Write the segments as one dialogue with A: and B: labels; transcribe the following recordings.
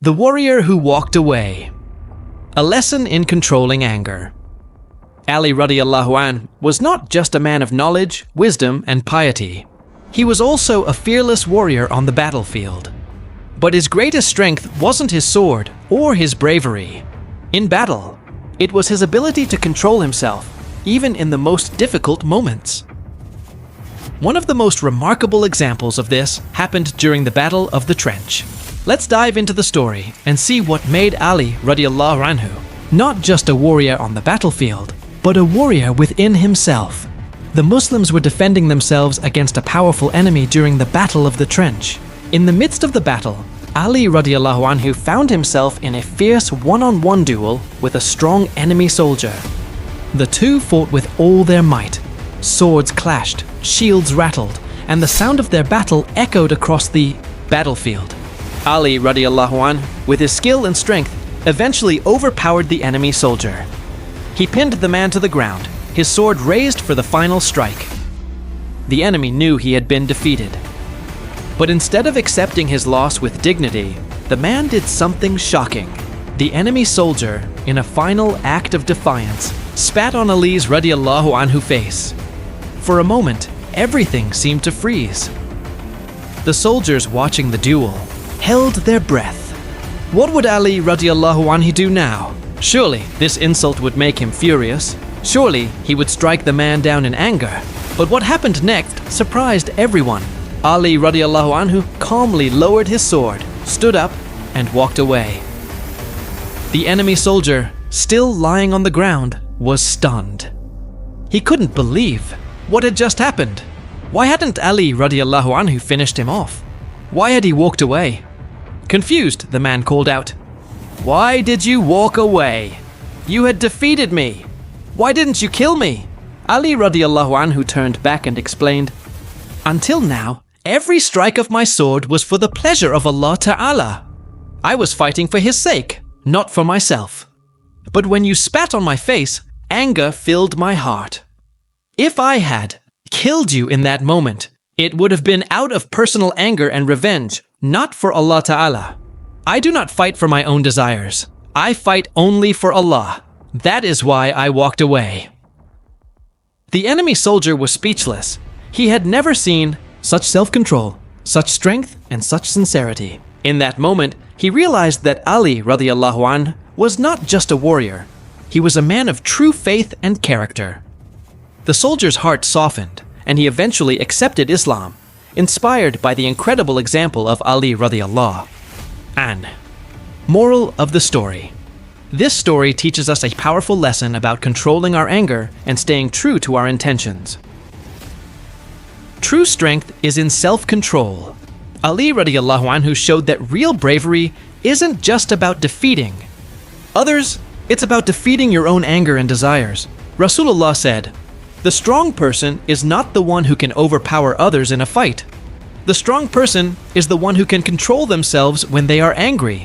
A: The warrior who walked away. A lesson in controlling anger. Ali radiallahu anh was not just a man of knowledge, wisdom, and piety. He was also a fearless warrior on the battlefield. But his greatest strength wasn't his sword or his bravery. In battle, it was his ability to control himself, even in the most difficult moments. One of the most remarkable examples of this happened during the Battle of the Trench. Let's dive into the story and see what made Ali radiallahu anhu not just a warrior on the battlefield, but a warrior within himself. The Muslims were defending themselves against a powerful enemy during the Battle of the Trench. In the midst of the battle, Ali radiallahu anhu found himself in a fierce one-on-one duel with a strong enemy soldier. The two fought with all their might. Swords clashed, shields rattled, and the sound of their battle echoed across the battlefield. Ali radiallahu anh, with his skill and strength, eventually overpowered the enemy soldier. He pinned the man to the ground, his sword raised for the final strike. The enemy knew he had been defeated. But instead of accepting his loss with dignity, the man did something shocking. The enemy soldier, in a final act of defiance, spat on Ali's radiallahu anhu face. For a moment, everything seemed to freeze. The soldiers watching the duel held their breath. What would Ali radiallahu anhu do now? Surely this insult would make him furious. Surely he would strike the man down in anger. But what happened next surprised everyone. Ali radiallahu anhu calmly lowered his sword, stood up, and walked away. The enemy soldier, still lying on the ground, was stunned. He couldn't believe what had just happened. Why hadn't Ali radiallahu anhu finished him off? Why had he walked away? Confused, the man called out, "Why did you walk away? You had defeated me. Why didn't you kill me?" Ali radiallahu anhu turned back and explained, "Until now, every strike of my sword was for the pleasure of Allah Ta'ala. I was fighting for His sake, not for myself. But when you spat on my face, anger filled my heart. If I had killed you in that moment, it would have been out of personal anger and revenge, not for Allah Ta'ala. I do not fight for my own desires. I fight only for Allah. That is why I walked away." The enemy soldier was speechless. He had never seen such self-control, such strength, and such sincerity. In that moment, he realized that Ali radiallahu anh was not just a warrior. He was a man of true faith and character. The soldier's heart softened, and he eventually accepted Islam, inspired by the incredible example of Ali radiallahu anh. Moral of the story. This story teaches us a powerful lesson about controlling our anger and staying true to our intentions. True strength is in self-control. Ali radiallahu anhu showed that real bravery isn't just about defeating others, it's about defeating your own anger and desires. Rasulullah said, "The strong person is not the one who can overpower others in a fight. The strong person is the one who can control themselves when they are angry."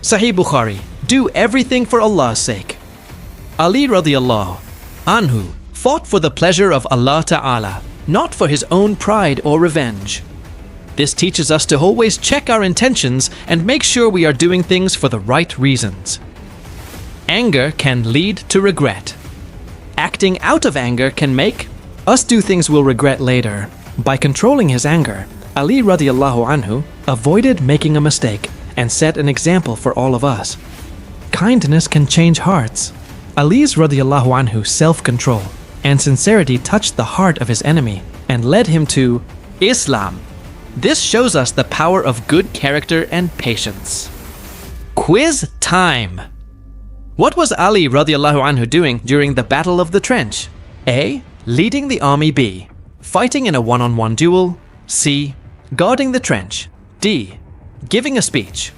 A: Sahih Bukhari, do everything for Allah's sake. Ali radiallahu anhu fought for the pleasure of Allah Ta'ala, not for his own pride or revenge. This teaches us to always check our intentions and make sure we are doing things for the right reasons. Anger can lead to regret. Acting out of anger can make us do things we'll regret later. By controlling his anger, Ali radiallahu anhu avoided making a mistake and set an example for all of us. Kindness can change hearts. Ali's radiallahu anhu self-control and sincerity touched the heart of his enemy and led him to Islam. This shows us the power of good character and patience. Quiz time! What was Ali radiallahu anhu doing during the Battle of the Trench? A. Leading the army. B. Fighting in a one-on-one duel. C. Guarding the trench. D. Giving a speech.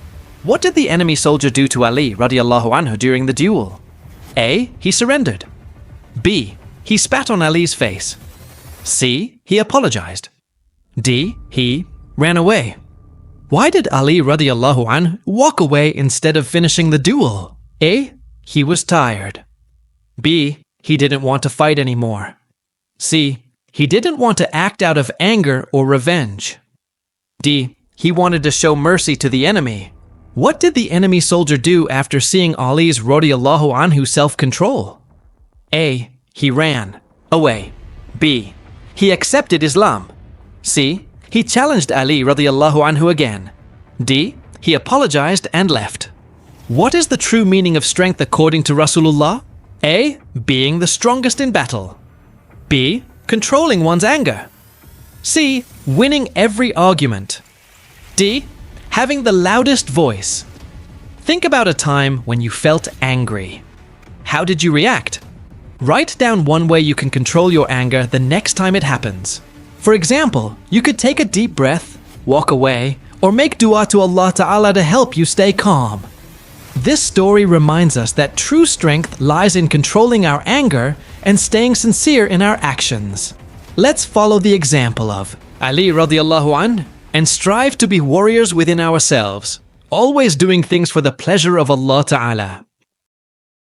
A: What did the enemy soldier do to Ali radiallahu anhu during the duel? A. He surrendered. B. He spat on Ali's face. C. He apologized. D. He ran away. Why did Ali radiallahu anhu walk away instead of finishing the duel? A. He was tired. B. He didn't want to fight anymore. C. He didn't want to act out of anger or revenge. D. He wanted to show mercy to the enemy. What did the enemy soldier do after seeing Ali's radiyallahu anhu self-control? A. He ran away. B. He accepted Islam. C. He challenged Ali radiyallahu anhu again. D. He apologized and left. What is the true meaning of strength according to Rasulullah? A. Being the strongest in battle. B. Controlling one's anger. C. Winning every argument. D. Having the loudest voice. Think about a time when you felt angry. How did you react? Write down one way you can control your anger the next time it happens. For example, you could take a deep breath, walk away, or make dua to Allah Ta'ala to help you stay calm. This story reminds us that true strength lies in controlling our anger and staying sincere in our actions. Let's follow the example of Ali radiyallahu anh and strive to be warriors within ourselves, always doing things for the pleasure of Allah Ta'ala.